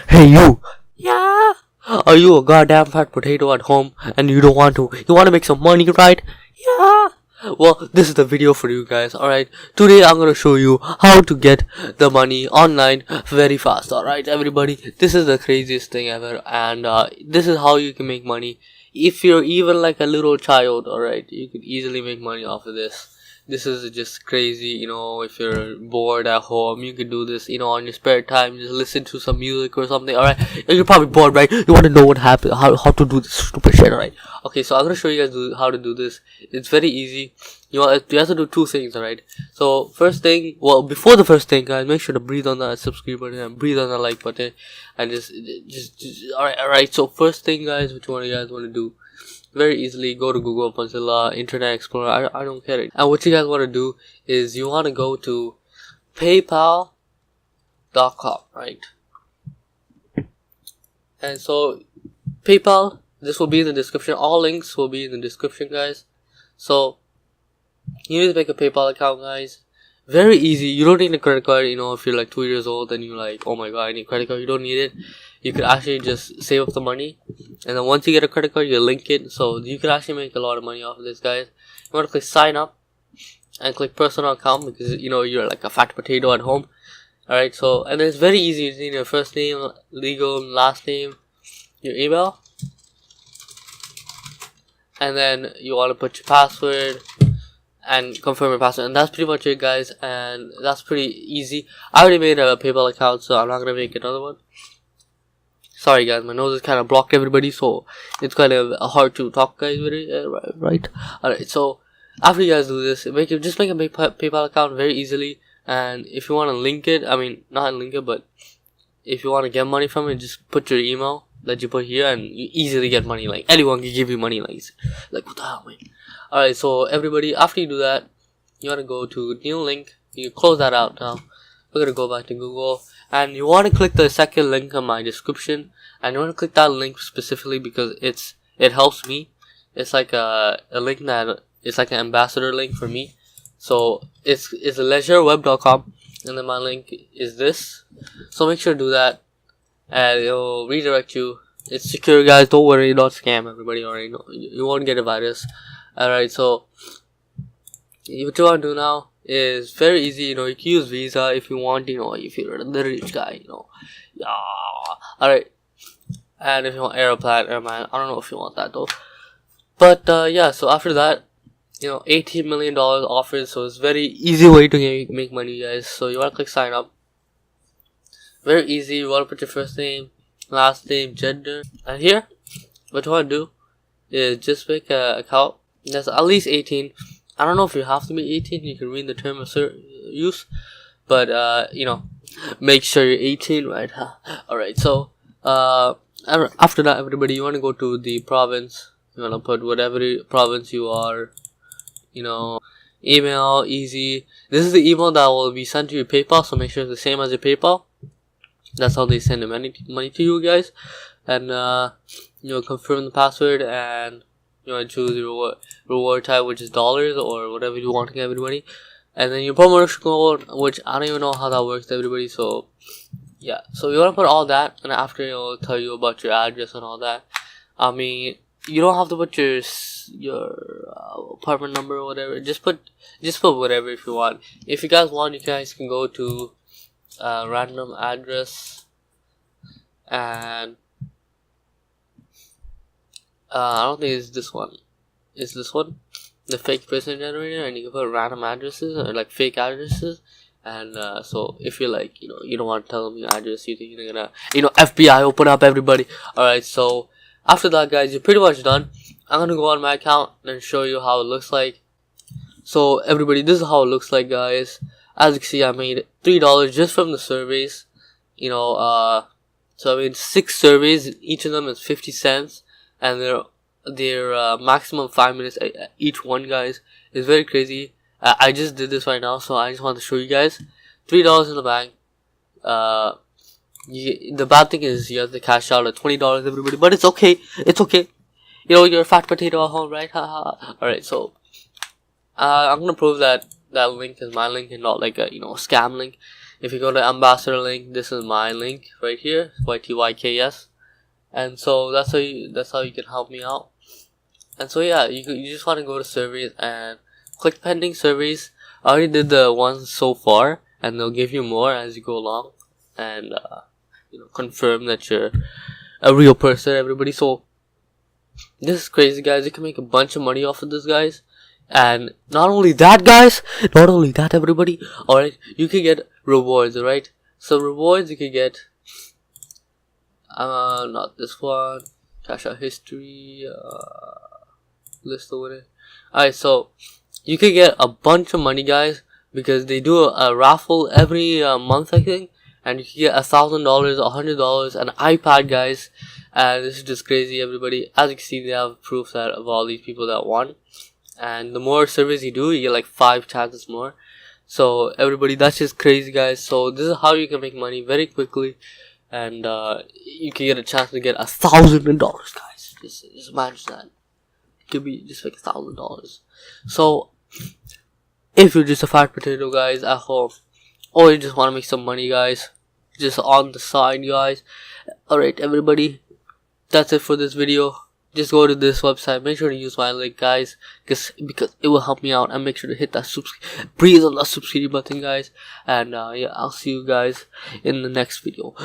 Hey you! Yeah? Are you a goddamn fat potato at home and you don't want to? You want to make some money, right? Yeah? Well, this is the video for you guys, alright? Today I'm gonna show you how to get the money online very fast, alright everybody? This is the craziest thing ever, and this is how you can make money. If you're even like a little child, alright, you can easily make money off of this. This is just crazy, if you're bored at home, you can do this, on your spare time, just listen to some music or something, alright? You're probably bored, right? You want to know what happened, how to do this stupid shit, alright? Okay, so I'm gonna show you guys how to do this. It's very easy. You have to do two things, alright? So, before the first thing, guys, make sure to breathe on that subscribe button and breathe on the like button, and just alright, so first thing, guys, which one you guys want to do? Very easily go to Google, Mozilla, Internet Explorer, I don't care it. And what you guys want to do is you want to go to paypal.com, right? And so PayPal, this will be in the description. All links will be in the description, guys. So you need to make a PayPal account, guys. Very easy. You don't need a credit card. If you're like 2 years old and you're like, oh my god, I need a credit card, you don't need it. You could actually just save up the money, and then once you get a credit card, you link it, so you could actually make a lot of money off of this, guys. You want to click sign up and click personal account, because you're like a fat potato at home. Alright, so, and it's very easy. You need your first name, legal last name, your email, and then you want to put your password and confirm your password, and that's pretty much it, guys. And that's pretty easy. I already made a PayPal account, so I'm not gonna make another one. Sorry guys, my nose is kind of blocked, everybody, so it's kind of hard to talk, guys, with it, right? Alright, so after you guys do this, just make a PayPal account very easily. And if you want to link it, not link it, but if you want to get money from it, just put your email that you put here, and you easily get money. Like, anyone can give you money, like what the hell, man? Alright, so everybody, after you do that, you want to go to new link. You close that out now. We're gonna go back to Google, and you want to click the second link in my description, and you want to click that link specifically because it helps me. It's like a link that it's like an ambassador link for me. So it's LEGERWEB.com, and then my link is this. So make sure to do that, and it'll redirect you. It's secure, guys. Don't worry, not scam, everybody. Already know you won't get a virus. Alright, so what you want to do now is very easy. You can use Visa if you want, if you're the rich guy, yeah. Alright, and if you want Airman, I don't know if you want that though. But yeah, so after that, $18 million offers, so it's very easy way to make money, guys. So you want to click sign up. Very easy. You want to put your first name, last name, gender, and here, what you want to do is just make an account that's at least 18. I don't know if you have to be 18. You can read the term of use, but make sure you're 18, right? Alright, so after that, everybody, you want to go to the province. You want to put whatever province you are. Email, easy. This is the email that will be sent to your PayPal, so make sure it's the same as your PayPal. That's how they send the money to you guys. And confirm the password, and you want to choose your reward type, which is dollars or whatever you want to get, everybody. And then your promotion code, which I don't even know how that works, everybody. So yeah, so you want to put all that, and after it'll tell you about your address and all that. You don't have to put your apartment number or whatever. Just put whatever if you want. If you guys want, you guys can go to random address, and I don't think it's this one. It's this one, the fake person generator, and you can put random addresses or like fake addresses. And so if you're like, you don't want to tell them your address, you think you're gonna, FBI open up, everybody. Alright, so after that, guys, you're pretty much done. I'm gonna go on my account and show you how it looks like. So everybody, this is how it looks like, guys. As you can see, I made $3 just from the surveys. So I made 6 surveys. Each of them is 50 cents, and they're maximum 5 minutes each one, guys. It's very crazy. I just did this right now, so I just want to show you guys. $3 in the bank. The bad thing is you have to cash out at $20, everybody, but it's okay. It's okay. You're a fat potato at home, right? Alright, so I'm gonna prove that link is my link and not like a scam link. If you go to ambassador link, this is my link right here, YTYKS, and so that's how you can help me out. And so yeah, you just want to go to surveys and click pending surveys. I already did the ones so far, and they'll give you more as you go along, and confirm that you're a real person, everybody. So this is crazy, guys. You can make a bunch of money off of this, guys. And not only that, guys, not only that, everybody, alright, you can get rewards, alright? So rewards you can get, not this one, cash out history, list over there. Alright, so you can get a bunch of money, guys, because they do a raffle every month, I think, and you can get $1,000, $100, an iPad, guys. And this is just crazy, everybody. As you can see, they have proof that of all these people that won. And the more surveys you do, you get like 5 chances more. So everybody, that's just crazy, guys. So this is how you can make money very quickly, and you can get a chance to get $1,000, guys. Just imagine that. It could be just like $1,000. So if you're just a fat potato, guys, at home, or you just want to make some money, guys, just on the side, guys. Alright, everybody, that's it for this video. Just go to this website. Make sure to use my link, guys, because it will help me out. And make sure to hit that breathe on that subscribe button, guys. And yeah, I'll see you guys in the next video.